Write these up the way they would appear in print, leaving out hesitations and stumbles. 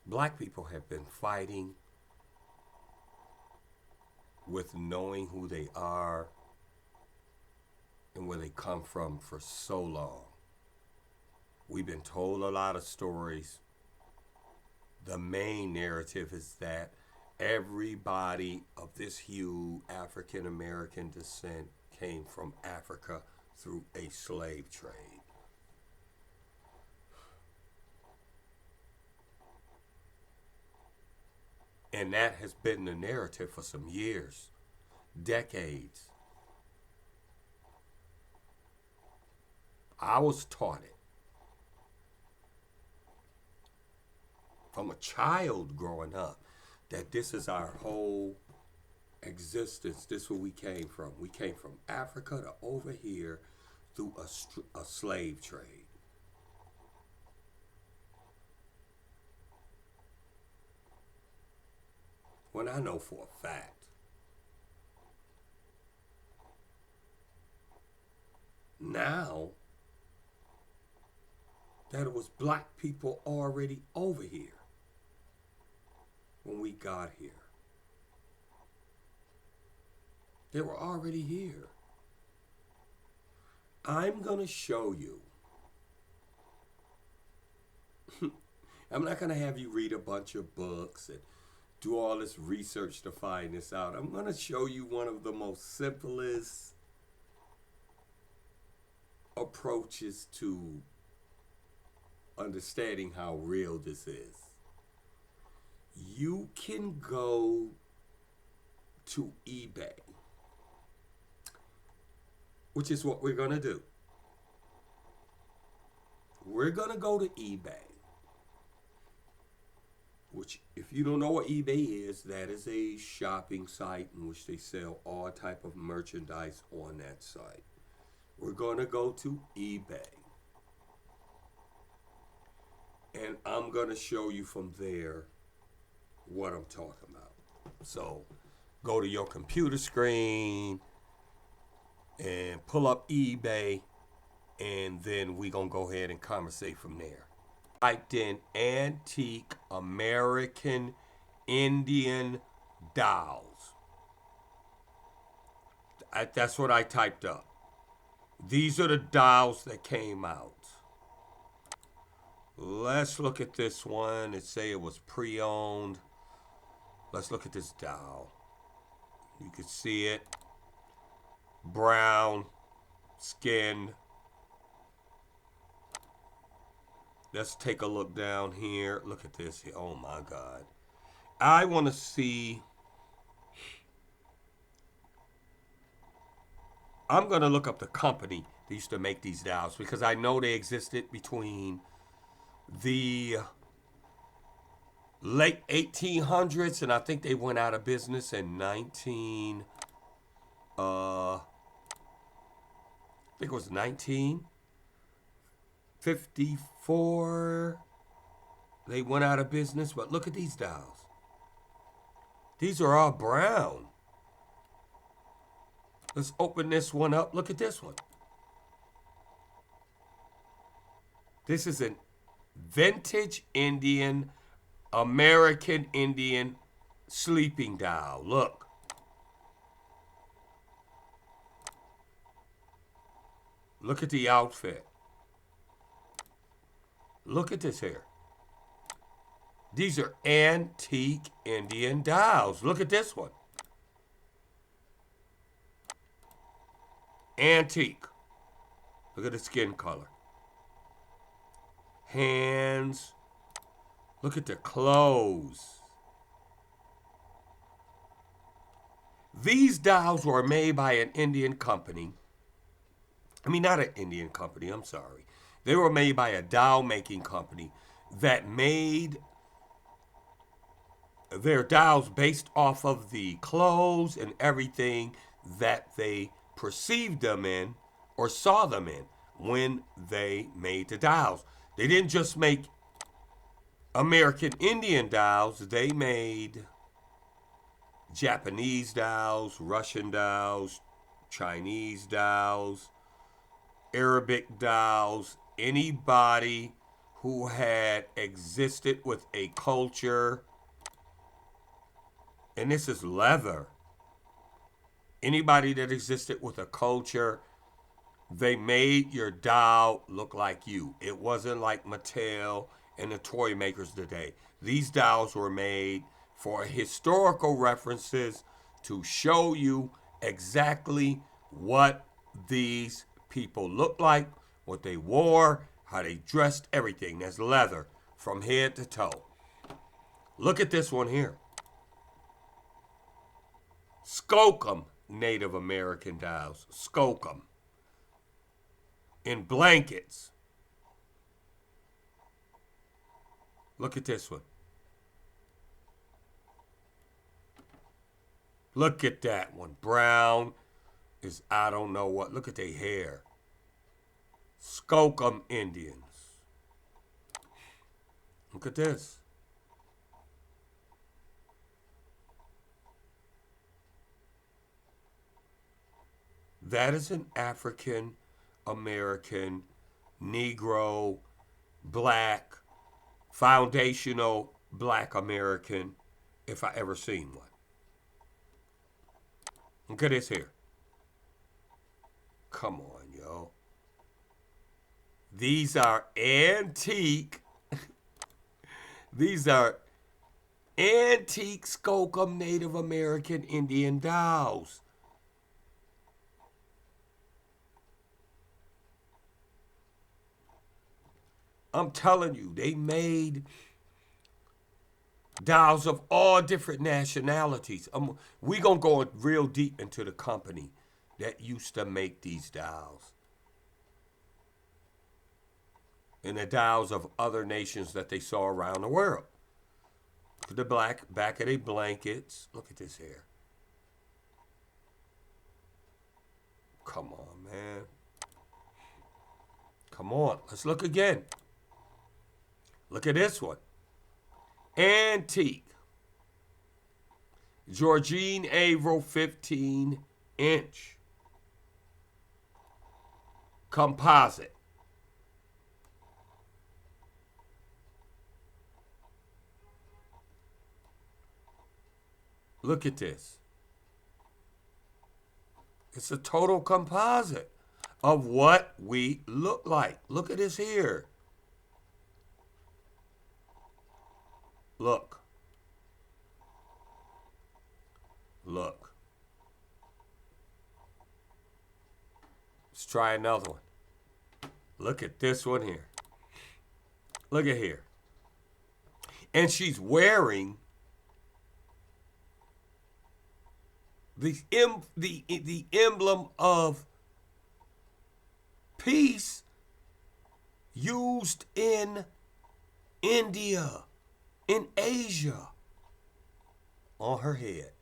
Black people have been fighting with knowing who they are and where they come from for so long. We've been told a lot of stories. The main narrative is that everybody of this hue, African American descent, came from Africa through a slave trade. And that has been the narrative for some years, decades. I was taught it from a child growing up that this is our whole existence. This is where we came from. We came from Africa to over here through a slave trade. When I know for a fact, now that it was black people already over here when we got here. They were already here. I'm going to show you. I'm not going to have you read a bunch of books and do all this research to find this out. I'm going to show you one of the most simplest approaches to understanding how real this is. You can go to eBay, which is what we're going to do. We're going to go to eBay, which, if you don't know what eBay is, that is a shopping site in which they sell all type of merchandise on that site. We're going to go to eBay. And I'm going to show you from there what I'm talking about. So go to your computer screen and pull up eBay, and then we're going to go ahead and conversate from there. Typed in antique American Indian dolls. That's what I typed up. These are the dolls that came out. Let's look at this one. It say it was pre-owned. Let's look at this doll. You can see it. Brown skin. Let's take a look down here. Look at this here. Oh my God. I want to see. I'm going to look up the company that used to make these dolls because I know they existed between the late 1800s, and I think they went out of business in 19 I think it was 1954 they went out of business. But look at these dolls. These are all brown. Let's open this one up. Look at this one. This is an vintage Indian, American Indian sleeping doll. Look. Look at the outfit. Look at this here. These are antique Indian dolls. Look at this one. Antique. Look at the skin color. Hands. Look at the clothes. These dolls were made by an Indian company. I mean, not an Indian company, I'm sorry. They were made by a doll making company that made their dolls based off of the clothes and everything that they perceived them in or saw them in when they made the dolls. They didn't just make American Indian dolls, they made Japanese dolls, Russian dolls, Chinese dolls, Arabic dolls, anybody who had existed with a culture, and this is leather. Anybody that existed with a culture, they made your doll look like you. It wasn't like Mattel and the toy makers today. These dolls were made for historical references to show you exactly what these people looked like, what they wore, how they dressed, everything. That's leather from head to toe. Look at this one here. Skookum Native American dolls. Skookum. In blankets. Look at this one. Look at that one. Brown is I don't know what. Look at their hair. Skookum Indians. Look at this. That is an African American, Negro, black, foundational black American, if I ever seen one. Look at this here. Come on, yo. These are antique. These are antique Skookum Native American Indian dolls. I'm telling you, they made dolls of all different nationalities. We gonna go real deep into the company that used to make these dolls. And the dolls of other nations that they saw around the world. Look at the black back of their blankets. Look at this hair. Come on, man. Come on, let's look again. Look at this one. Antique. Georgine Averill 15-inch. Composite. Look at this. It's a total composite of what we look like. Look at this here. Look. Look. Let's try another one. Look at this one here. Look at here. And she's wearing the emblem of peace used in India, in Asia, on her head.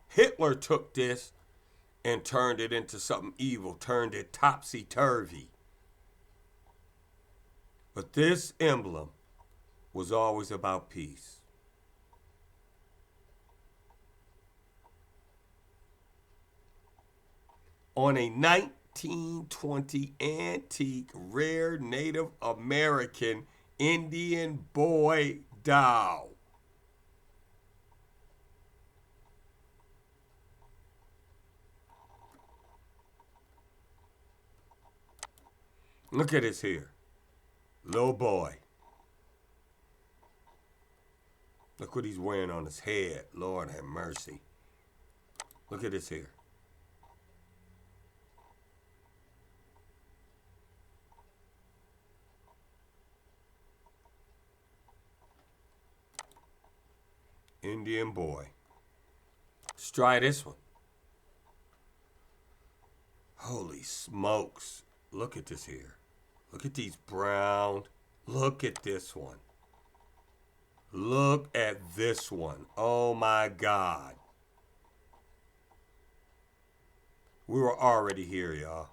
Hitler took this and turned it into something evil, turned it topsy-turvy. But this emblem was always about peace. On a 1920 antique rare Native American Indian boy doll. Look at this here. Little boy. Look what he's wearing on his head. Lord have mercy. Look at this here. Indian boy. Let's try this one. Holy smokes. Look at this here. Look at these brown. Look at this one. Look at this one. Oh my God. We were already here, y'all.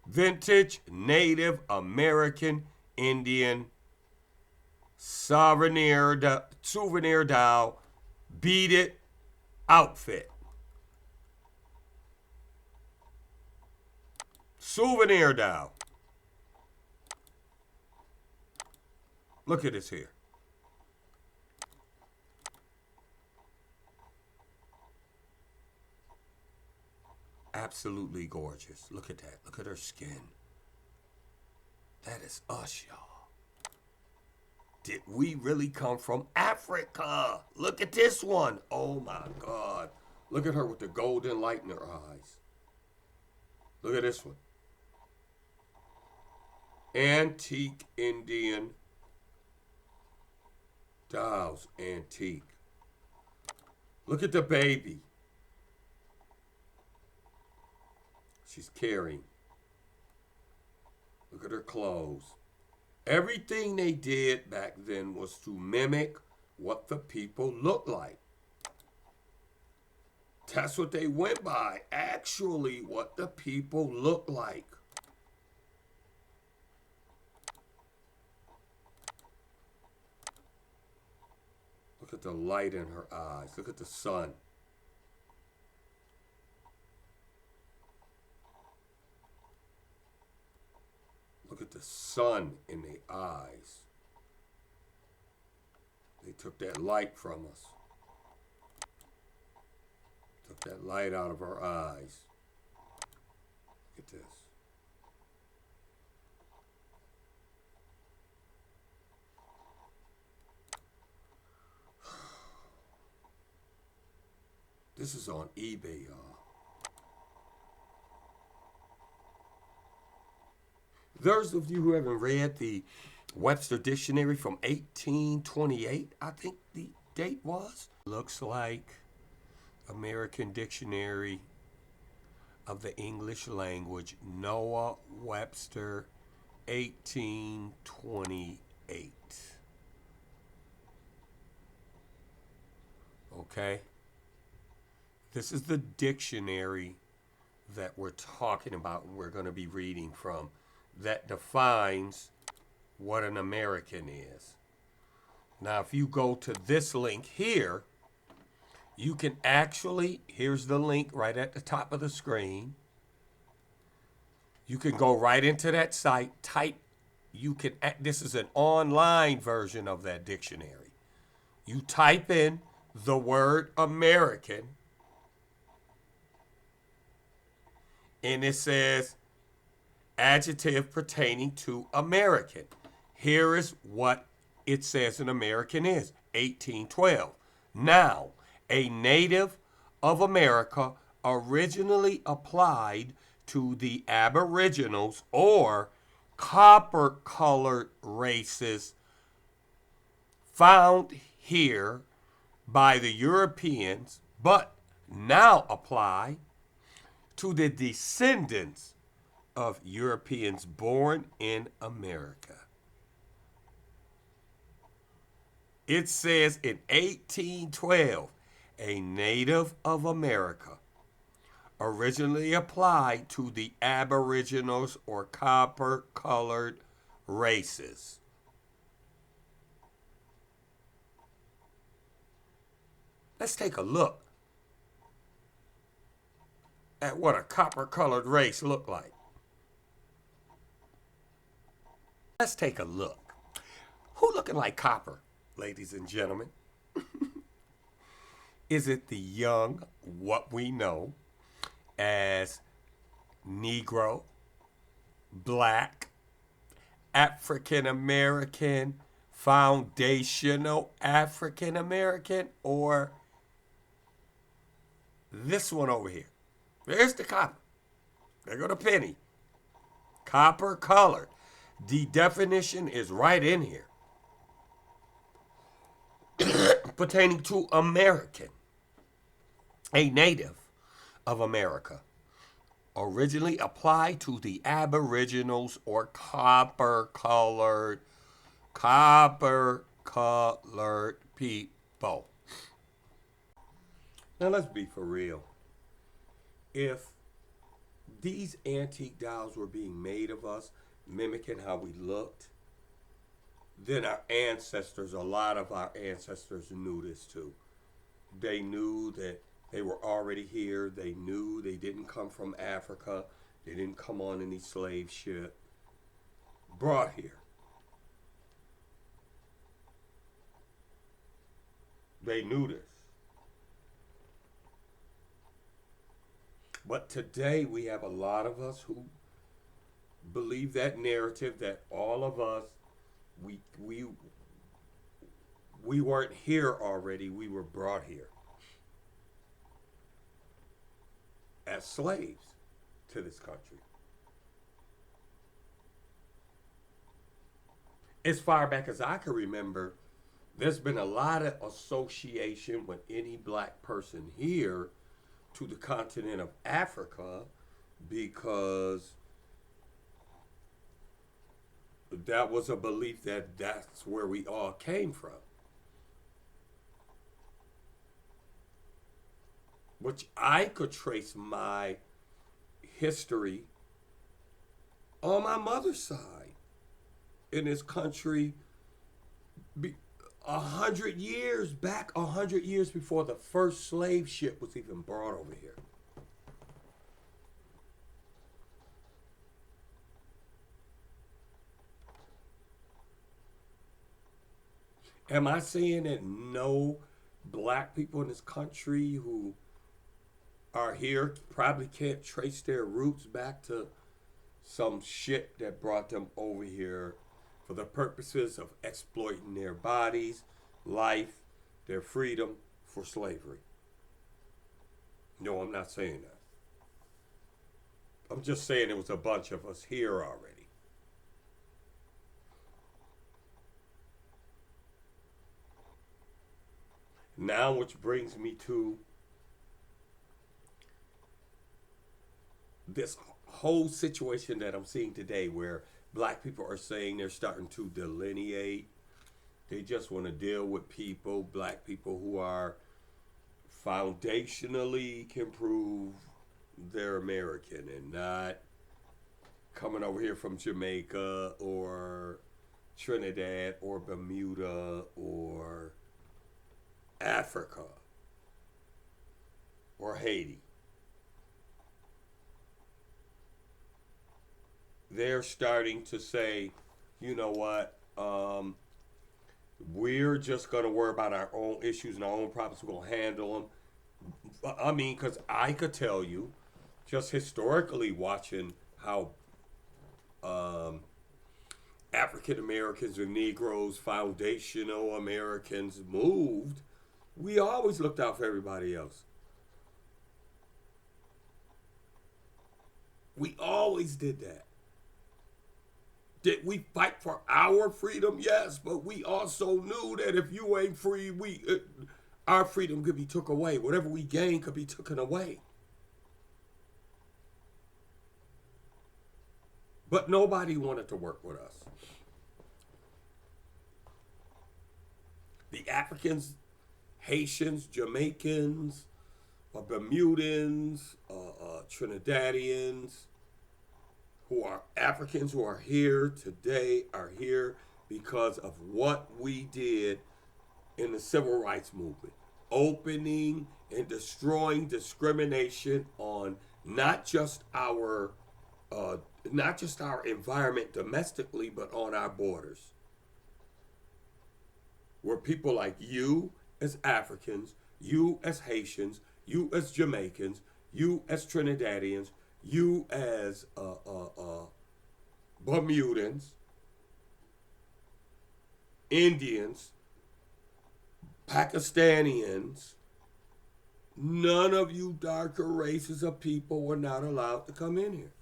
Vintage Native American Indian souvenir doll beaded outfit. Souvenir doll. Look at this here. Absolutely gorgeous. Look at that. Look at her skin. That is us, y'all. Did we really come from Africa? Look at this one. Oh my God. Look at her with the golden light in her eyes. Look at this one. Antique Indian dolls. Antique. Look at the baby. She's carrying. Look at her clothes. Everything they did back then was to mimic what the people looked like. That's what they went by. Actually, what the people look like. Look at the light in her eyes. Look at the sun. Look at the sun in their eyes. They took that light from us. Took that light out of our eyes. Look at this. This is on eBay, y'all. Those of you who haven't read the Webster Dictionary from 1828, I think the date was. Looks like American Dictionary of the English Language, Noah Webster, 1828. Okay? This is the dictionary that we're talking about and we're going to be reading from that defines what an American is. Now, if you go to this link here, you can actually, here's the link right at the top of the screen. You can go right into that site, this is an online version of that dictionary. You type in the word American, and it says adjective pertaining to American. Here is what it says an American is, 1812. Now, a native of America originally applied to the Aboriginals or copper-colored races found here by the Europeans, but now apply to the descendants of Europeans born in America. It says in 1812, a native of America originally applied to the Aboriginals or copper-colored races. Let's take a look at what a copper-colored race looked like. Let's take a look. Who looking like copper, ladies and gentlemen? Is it the young, what we know as Negro, Black, African American, foundational African American, or this one over here? There's the copper. There go the penny. Copper colored. The definition is right in here. Pertaining to American, a native of America, originally applied to the Aboriginals or copper-colored people. Now let's be for real. If these antique dolls were being made of us, mimicking how we looked, then our ancestors, a lot of our ancestors knew this too. They knew that they were already here. They knew they didn't come from Africa. They didn't come on any slave ship. Brought here. They knew this. But today we have a lot of us who believe that narrative that all of us we we we weren't here already, we were brought here as slaves to this country. As far back as I can remember, there's been a lot of association with any black person here to the continent of Africa because that was a belief that that's where we all came from. Which I could trace my history on my mother's side in this country 100 years back, 100 years before the first slave ship was even brought over here. Am I saying that no black people in this country who are here probably can't trace their roots back to some shit that brought them over here for the purposes of exploiting their bodies, life, their freedom for slavery? No, I'm not saying that. I'm just saying there was a bunch of us here already. Now, which brings me to this whole situation that I'm seeing today where black people are saying they're starting to delineate. They just want to deal with people, black people who are foundationally can prove they're American and not coming over here from Jamaica or Trinidad or Bermuda or Africa or Haiti. They're starting to say, you know what, we're just going to worry about our own issues and our own problems. We're going to handle them. I mean, because I could tell you, just historically watching how African Americans and Negroes, foundational Americans moved, we always looked out for everybody else. We always did that. Did we fight for our freedom? Yes, but we also knew that if you ain't free, our freedom could be took away. Whatever we gain could be taken away. But nobody wanted to work with us. The Africans, Haitians, Jamaicans, Bermudans, Trinidadians, who are Africans who are here today are here because of what we did in the civil rights movement. Opening and destroying discrimination on not just our environment domestically, but on our borders. Where people like you as Africans, you as Haitians, you as Jamaicans, you as Trinidadians, you as Bermudans, Indians, Pakistanians, none of you darker races of people were not allowed to come in here.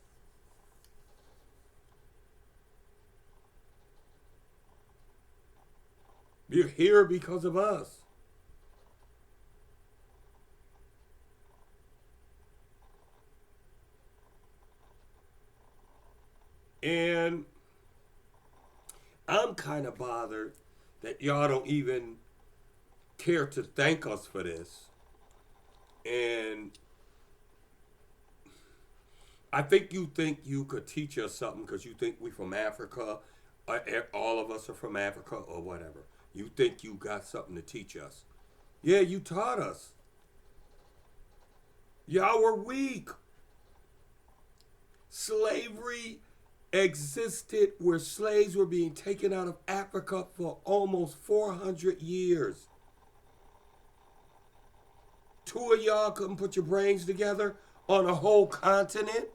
You're here because of us. And I'm kind of bothered that y'all don't even care to thank us for this. And I think you could teach us something because you think we from Africa All of us are from Africa or whatever. You think you got something to teach us. Yeah, you taught us. Y'all were weak. Slavery existed where slaves were being taken out of Africa for almost 400 years. Two of y'all couldn't put your brains together on a whole continent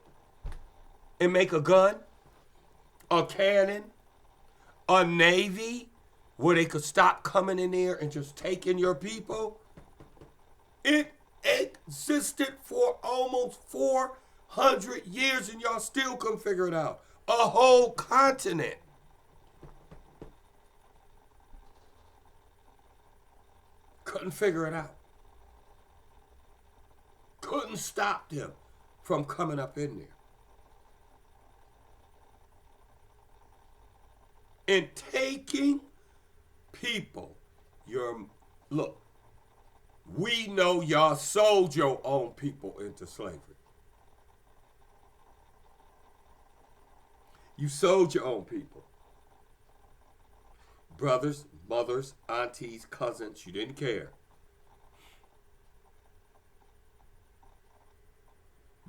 and make a gun, a cannon, a navy where they could stop coming in there and just taking your people. It existed for almost 400 years and y'all still couldn't figure it out. A whole continent. Couldn't figure it out. Couldn't stop them from coming up in there. And taking people. Look, we know y'all sold your own people into slavery. You sold your own people. Brothers, mothers, aunties, cousins, you didn't care.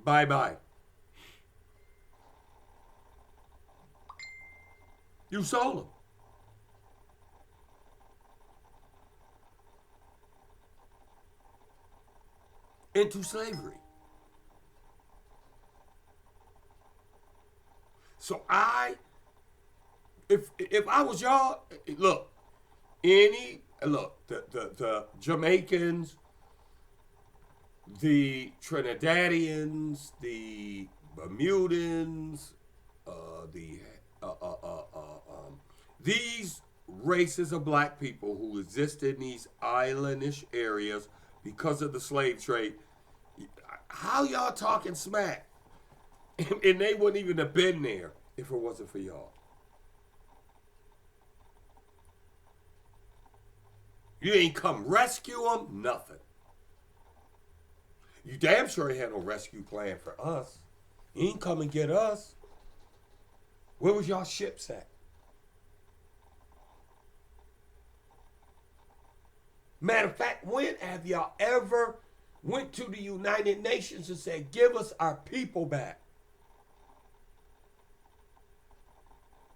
Bye-bye. You sold them. Into slavery. So if I was y'all, look, the Jamaicans, the Trinidadians, the Bermudans, these races of black people who existed in these islandish areas because of the slave trade, how y'all talking smack? And they wouldn't even have been there if it wasn't for y'all. You ain't come rescue them, nothing. You damn sure ain't had no rescue plan for us. You ain't come and get us. Where was y'all ships at? Matter of fact, when have y'all ever went to the United Nations and said, give us our people back?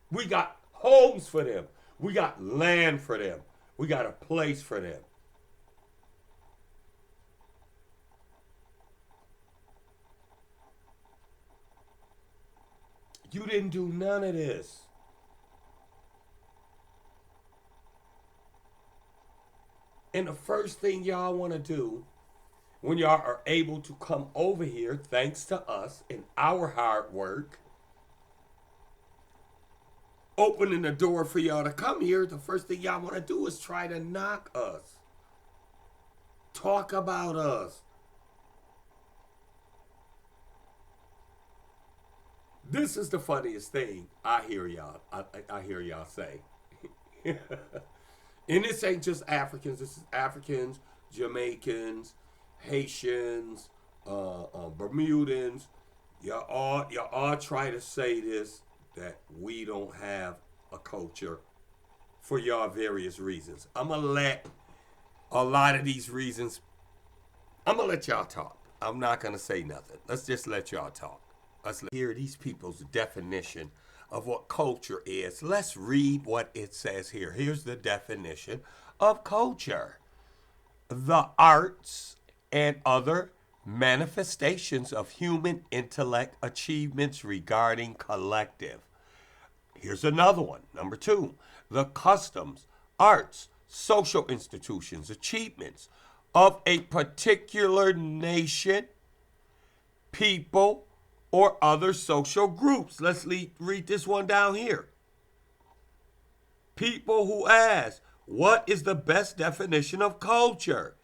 We got homes for them. We got land for them. We got a place for them. You didn't do none of this. And the first thing y'all want to do when y'all are able to come over here, thanks to us and our hard work, opening the door for y'all to come here, the first thing y'all want to do is try to knock us. Talk about us. This is the funniest thing I hear y'all. I hear y'all say. And this ain't just Africans. This is Africans, Jamaicans, Haitians, Bermudans. Y'all all try to say this, that we don't have a culture for y'all various reasons. I'm going to let a lot of these reasons, I'm going to let y'all talk. I'm not going to say nothing. Let's just let y'all talk. Let's hear these people's definition of what culture is. Let's read what it says here. Here's the definition of culture: the arts and other manifestations of human intellect achievements regarding collective. Here's another one. Number 2, the customs, arts, social institutions, achievements of a particular nation, people, or other social groups. Let's read this one down here. People who ask, what is the best definition of culture?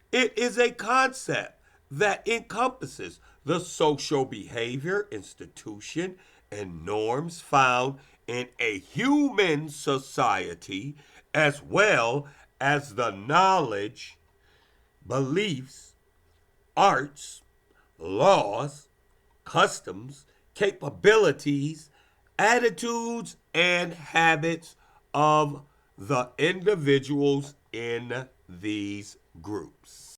It is a concept that encompasses the social behavior, institution, and norms found in a human society, as well as the knowledge, beliefs, arts, laws, customs, capabilities, attitudes, and habits of the individuals in these groups.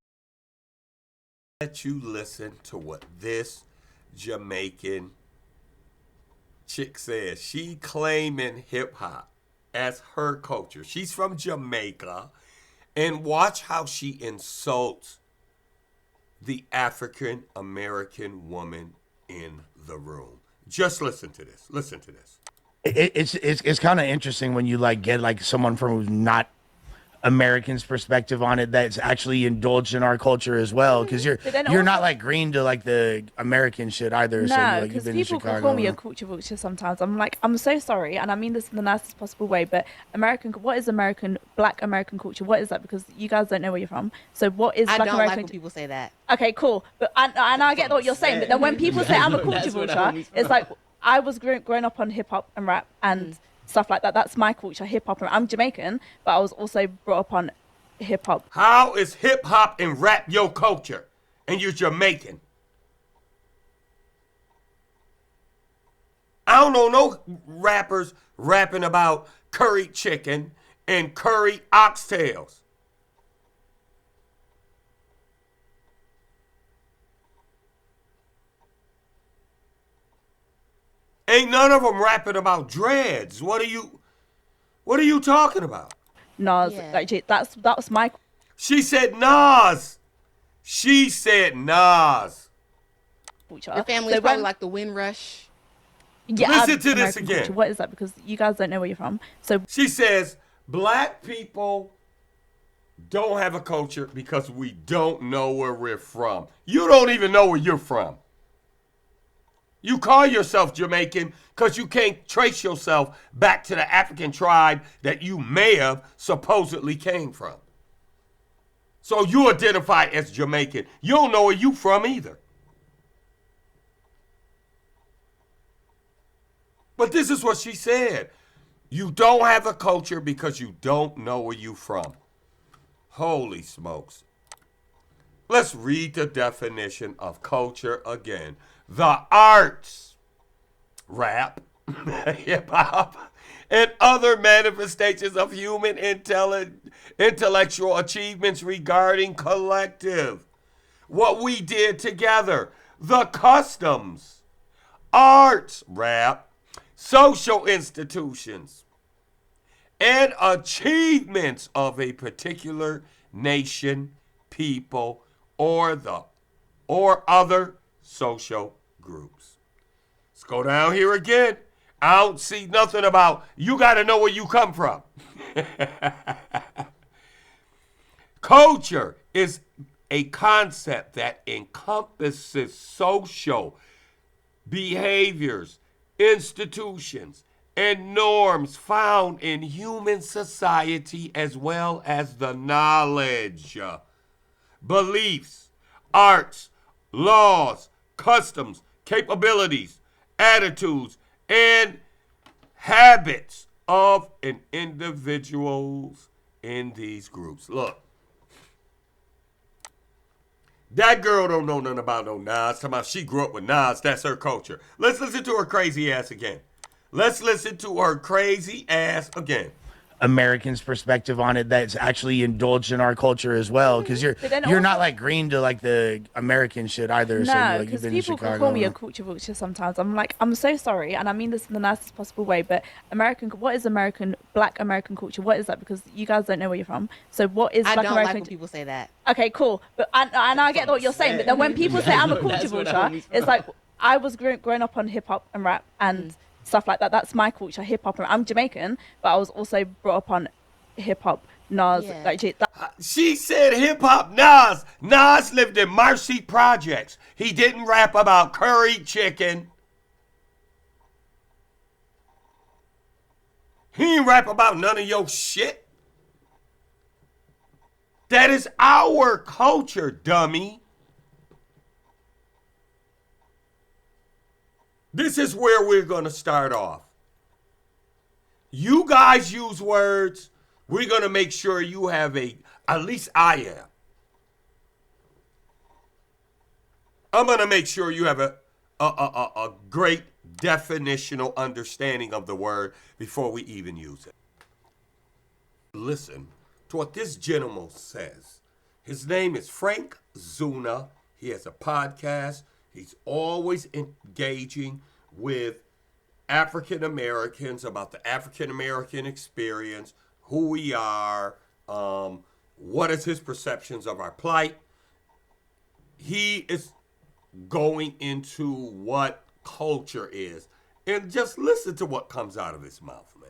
Let you listen to what this Jamaican chick says. She claiming hip hop as her culture. She's from Jamaica. And watch how she insults the African American woman in the room. Just listen to this. Listen to this. It's kind of interesting when you like get like someone from who's not Americans' perspective on it that's actually indulged in our culture as well, because you're not like green to like the American shit either. So No, like you've because been in people can Chicago. call me a culture vulture sometimes. I'm like, I'm so sorry, and I mean this in the nicest possible way. But what is Black American culture? What is that? Because you guys don't know where you're from. So what is I Black don't American? like when people say that. Okay, cool. But and I get what you're saying. But then when people say I'm a culture vulture, it's like I was growing up on hip hop and rap and stuff like that. That's my culture, hip hop. And I'm Jamaican, but I was also brought up on hip hop. How is hip hop and rap your culture? And you're Jamaican. I don't know no rappers rapping about curry chicken and curry oxtails. Ain't none of them rapping about dreads. What are you talking about? Nas, Yeah. like that was my She said Nas. She said Nas. culture. Your family's So probably when- like the Windrush. yeah, Listen to this American again. culture. What is that? Because you guys don't know where you're from. So She says black people don't have a culture because we don't know where we're from. You don't even know where you're from. You call yourself Jamaican because you can't trace yourself back to the African tribe that you may have supposedly came from. So you identify as Jamaican. You don't know where you from either. But this is what she said. You don't have a culture because you don't know where you from. Holy smokes. Let's read the definition of culture again. The arts, rap, hip hop, and other manifestations of human intellectual achievements regarding collective. What we did together. The customs, arts, rap, social institutions, and achievements of a particular nation, people, or other social groups. Let's go down here again. I don't see nothing about you got to know where you come from. Culture is a concept that encompasses social behaviors, institutions, and norms found in human society, as well as the knowledge, beliefs, arts, laws, customs, capabilities, attitudes, and habits of an individuals in these groups. Look, that girl don't know nothing about no Nas. Talking about she grew up with Nas. That's her culture. Let's listen to her crazy ass again. Let's listen to her crazy ass again. Americans' perspective on it that's actually indulged in our culture as well, because you're not like green to like the American shit either. So no, like you've because been in people can Chicago. call me a culture vulture sometimes. I'm like, I'm so sorry, and I mean this in the nicest possible way. But what is Black American culture? What is that? Because you guys don't know where you're from. So what is I Black don't American? like when people say that. Okay, cool. But and I get what you're saying. But then when people say I'm a culture vulture, it's like I was growing up on hip hop and rap and stuff like that. That's my culture, hip hop. And I'm Jamaican, but I was also brought up on hip hop. Nas, Yeah. like She said hip hop Nas. Nas lived in Marcy Projects. He didn't rap about curry chicken. He ain't rap about none of your shit. That is our culture, dummy. This is where we're going to start off. You guys use words. We're going to make sure you have at least I am. I'm going to make sure you have a great definitional understanding of the word before we even use it. Listen to what this gentleman says. His name is Frank Zuna. He has a podcast. He's always engaging with African Americans about the African American experience, who we are, what is his perceptions of our plight. He is going into what culture is. And just listen to what comes out of his mouth, man.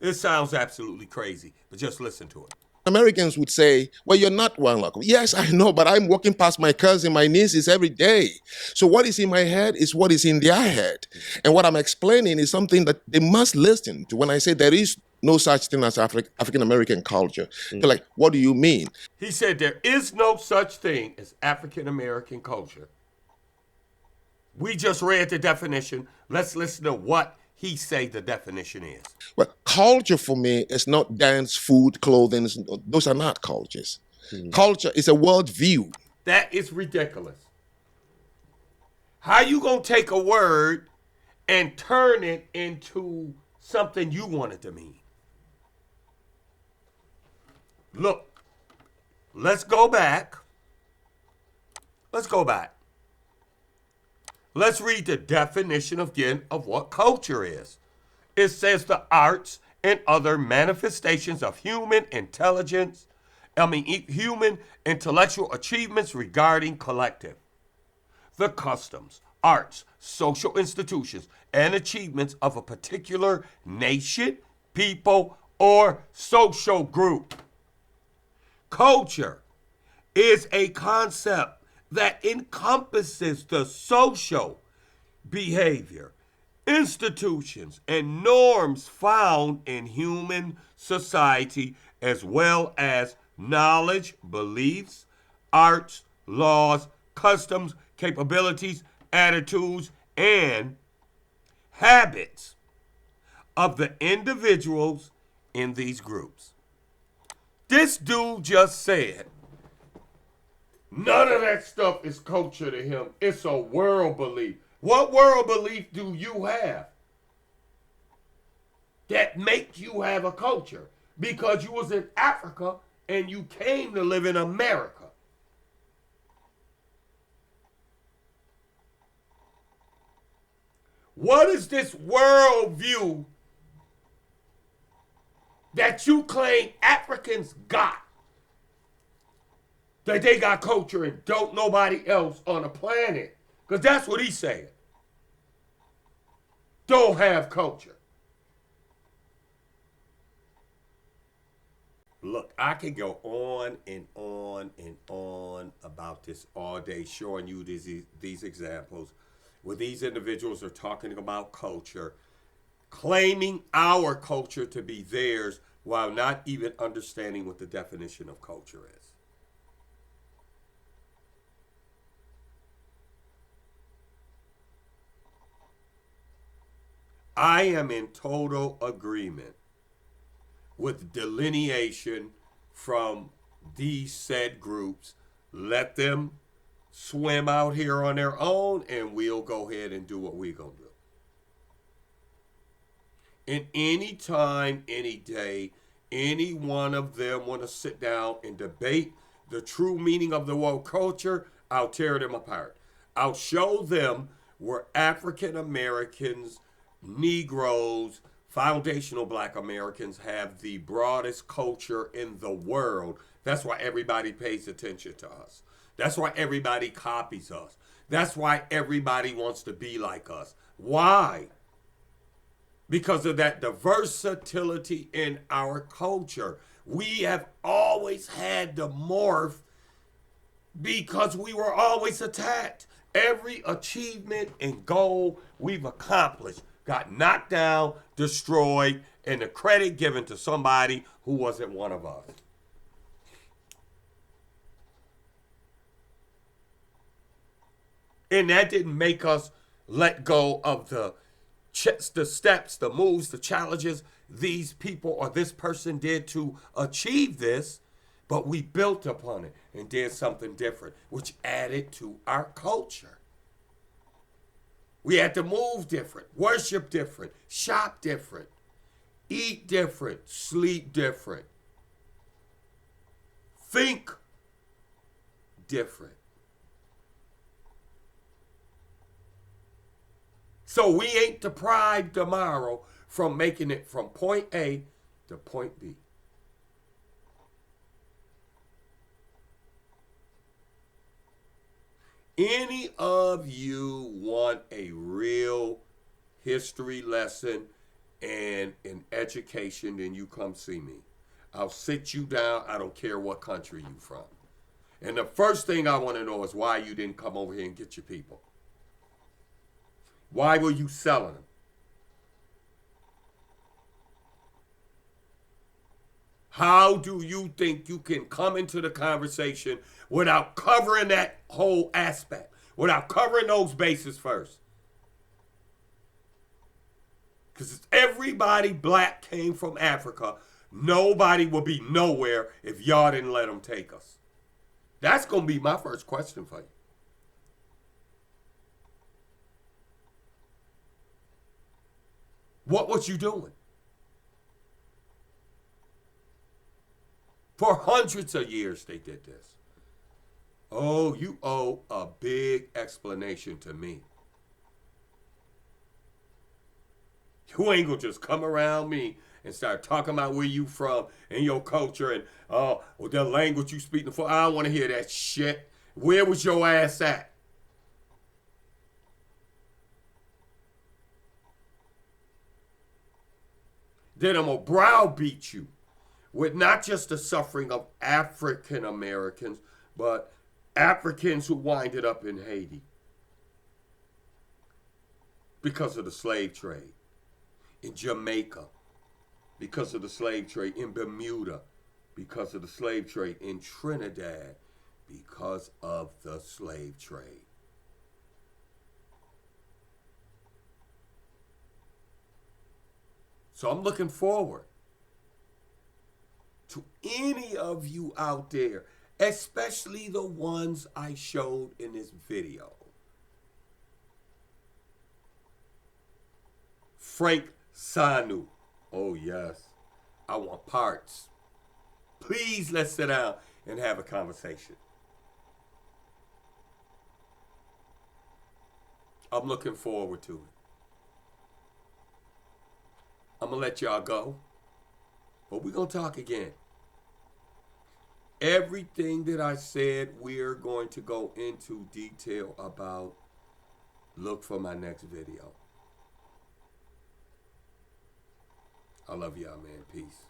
It sounds absolutely crazy, but just listen to it. Americans would say, well, you're not one local. Yes, I know, but I'm walking past my cousin, my nieces every day. So what is in my head is what is in their head. And what I'm explaining is something that they must listen to. When I say there is no such thing as African American culture, they're like, what do you mean? He said there is no such thing as African American culture. We just read the definition. Let's listen to what he say the definition is. Well, culture for me is not dance, food, clothing. Those are not cultures. Culture is a worldview. That is ridiculous. How you gonna take a word and turn it into something you want it to mean? Look, let's go back. Let's go back. Let's read the definition again of what culture is. It says the arts and other manifestations of human intelligence, human intellectual achievements regarding collective. The customs, arts, social institutions, and achievements of a particular nation, people, or social group. Culture is a concept that encompasses the social behavior, institutions, and norms found in human society, as well as knowledge, beliefs, arts, laws, customs, capabilities, attitudes, and habits of the individuals in these groups. This dude just said, none of that stuff is culture to him. It's a world belief. What world belief do you have that make you have a culture? Because you was in Africa and you came to live in America. What is this world view that you claim Africans got? That they got culture and don't nobody else on the planet. Because that's what he's saying. Don't have culture. Look, I can go on and on and on about this all day, showing you these examples where these individuals are talking about culture, claiming our culture to be theirs while not even understanding what the definition of culture is. I am in total agreement with delineation from these said groups. Let them swim out here on their own and we'll go ahead and do what we're going to do. And any time, any day, any one of them want to sit down and debate the true meaning of the word culture, I'll tear them apart. I'll show them where African Americans, Negroes, foundational Black Americans have the broadest culture in the world. That's why everybody pays attention to us. That's why everybody copies us. That's why everybody wants to be like us. Why? Because of that versatility in our culture. We have always had to morph because we were always attacked. Every achievement and goal we've accomplished got knocked down, destroyed, and the credit given to somebody who wasn't one of us. And that didn't make us let go of the steps, the moves, the challenges these people or this person did to achieve this, but we built upon it and did something different, which added to our culture. We had to move different, worship different, shop different, eat different, sleep different, think different. So we ain't deprived tomorrow from making it from point A to point B. Any of you want a real history lesson and an education, then you come see me. I'll sit you down. I don't care what country you from. And the first thing I want to know is why you didn't come over here and get your people. Why were you selling them? How do you think you can come into the conversation without covering that whole aspect, without covering those bases first? Because everybody black came from Africa. Nobody will be nowhere if y'all didn't let them take us. That's going to be my first question for you. What was you doing? For hundreds of years they did this. Oh, you owe a big explanation to me. You ain't gonna just come around me and start talking about where you from and your culture and the language you speak for. I don't want to hear that shit. Where was your ass at? Then I'm gonna browbeat you with not just the suffering of African Americans, but Africans who winded up in Haiti because of the slave trade, in Jamaica because of the slave trade, in Bermuda because of the slave trade, in Trinidad because of the slave trade. So I'm looking forward to any of you out there, especially the ones I showed in this video. Frank Sanu. Oh yes, I want parts. Please, let's sit down and have a conversation. I'm looking forward to it. I'm going to let y'all go, but we're going to talk again. Everything that I said, we're going to go into detail about. Look for my next video. I love y'all, man. Peace.